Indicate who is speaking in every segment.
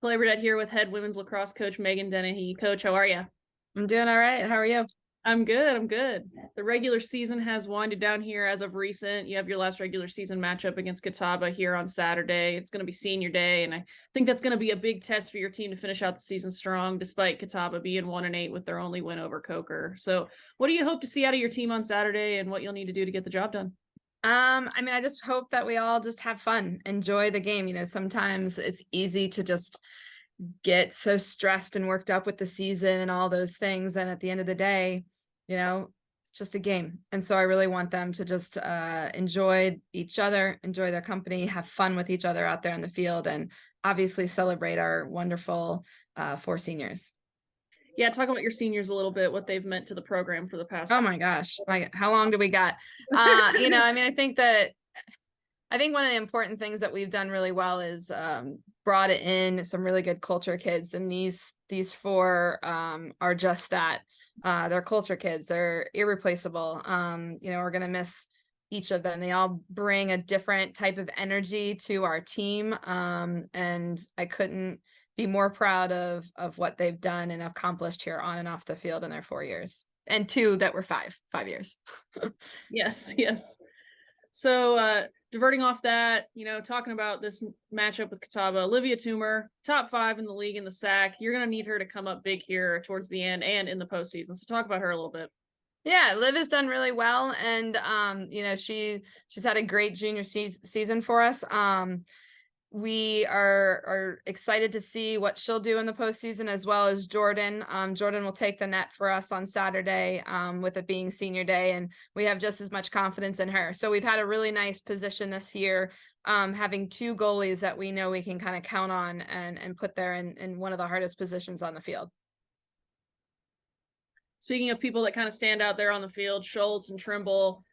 Speaker 1: Clay Burdett here with head women's lacrosse coach Megan Dennehy. Coach, how are you?
Speaker 2: I'm doing all right. How are you?
Speaker 1: I'm good. I'm good. The regular season has winded down here as of recent. You have your last regular season matchup against Catawba here on Saturday. It's going to be senior day, and I think that's going to be a big test for your team to finish out the season strong, despite Catawba being 1-8 with their only win over Coker. So, what do you hope to see out of your team on Saturday, and what you'll need to do to get the job done?
Speaker 2: I just hope that we all just have fun, enjoy the game. Sometimes it's easy to just get so stressed and worked up with the season and all those things. And at the end of the day, it's just a game. And so I really want them to just enjoy each other, enjoy their company, have fun with each other out there in the field, and obviously celebrate our wonderful four seniors.
Speaker 1: Yeah, talk about your seniors a little bit, what they've meant to the program for the
Speaker 2: Oh
Speaker 1: past.
Speaker 2: my gosh. How long do we got? I think one of the important things that we've done really well is brought in some really good culture kids, and these four are just that. They're culture kids. They're irreplaceable. We're gonna miss each of them. They all bring a different type of energy to our team, and I couldn't be more proud of what they've done and accomplished here on and off the field in their 4 years, and two that were 5 years.
Speaker 1: Yes, yes. So, diverting off that, talking about this matchup with Catawba, Olivia Toomer, top 5 in the league in the SAC. You're going to need her to come up big here towards the end and in the postseason. So, talk about her a little bit.
Speaker 2: Yeah, Liv has done really well, and she's had a great junior season for us. We are excited to see what she'll do in the postseason, as well as Jordan. Jordan will take the net for us on Saturday, with it being senior day, and we have just as much confidence in her. So we've had a really nice position this year, having two goalies that we know we can kind of count on and put there in one of the hardest positions on the field.
Speaker 1: Speaking of people that kind of stand out there on the field, Schultz and Trimble,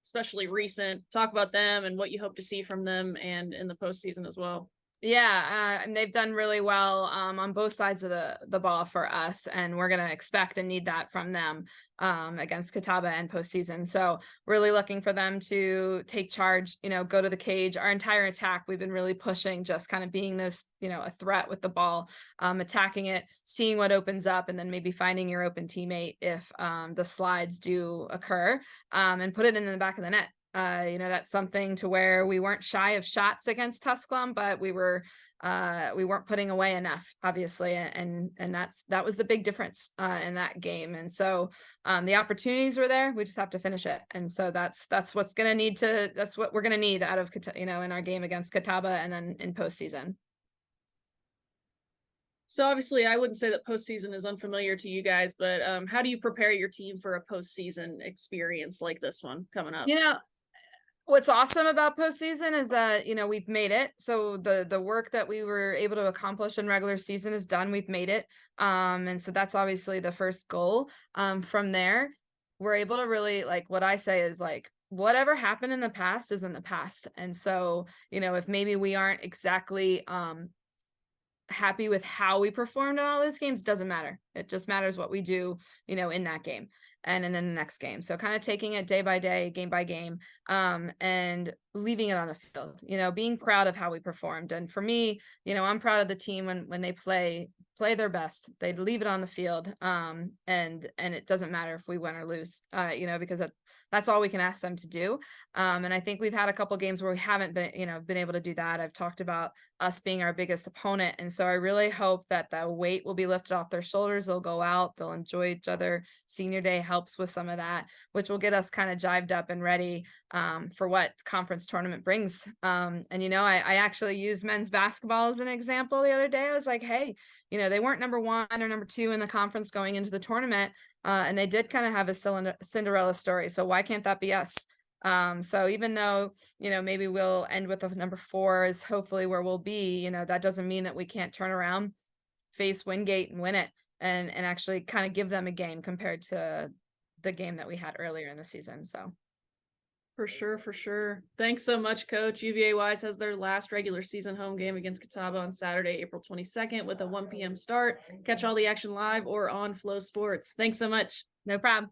Speaker 1: especially recent, talk about them and what you hope to see from them and in the postseason as well.
Speaker 2: Yeah, and they've done really well on both sides of the ball for us, and we're gonna expect and need that from them against Catawba and postseason. So really looking for them to take charge, go to the cage. Our entire attack, we've been really pushing, just kind of being those, a threat with the ball, attacking it, seeing what opens up, and then maybe finding your open teammate if the slides do occur, and put it in the back of the net. That's something to where we weren't shy of shots against Tusculum, but we weren't putting away enough, obviously, and that was the big difference in that game. And so the opportunities were there. We just have to finish it. And so that's what we're gonna need out of in our game against Catawba and then in postseason.
Speaker 1: So obviously, I wouldn't say that postseason is unfamiliar to you guys, but how do you prepare your team for a postseason experience like this one coming up?
Speaker 2: What's awesome about postseason is that, we've made it. So the work that we were able to accomplish in regular season is done. We've made it. And so that's obviously the first goal. From there, we're able to really, like, what I say is, like, whatever happened in the past is in the past. And so, if maybe we aren't exactly happy with how we performed in all these games, doesn't matter. It just matters what we do, in that game and then the next game. So kind of taking it day by day, game by game, and leaving it on the field, being proud of how we performed. And for me, I'm proud of the team when they play their best. They leave it on the field, and it doesn't matter if we win or lose, because that's all we can ask them to do. And I think we've had a couple games where we haven't been able to do that. I've talked about us being our biggest opponent, and so I really hope that the weight will be lifted off their shoulders. They'll go out, they'll enjoy each other. Senior day helps with some of that, which will get us kind of jived up and ready for what conference tournament brings. I actually used men's basketball as an example the other day. I was like, hey, they weren't number 1 or number 2 in the conference going into the tournament, and they did kind of have a Cinderella story. So why can't that be us? So even though, maybe we'll end with a number 4 is hopefully where we'll be, that doesn't mean that we can't turn around, face Wingate and win it, and actually kind of give them a game compared to the game that we had earlier in the season. So
Speaker 1: For sure, for sure. Thanks so much, Coach. UVA Wise has their last regular season home game against Catawba on Saturday, April 22nd with a 1 p.m. start. Catch all the action live or on Flow Sports. Thanks so much.
Speaker 2: no problem.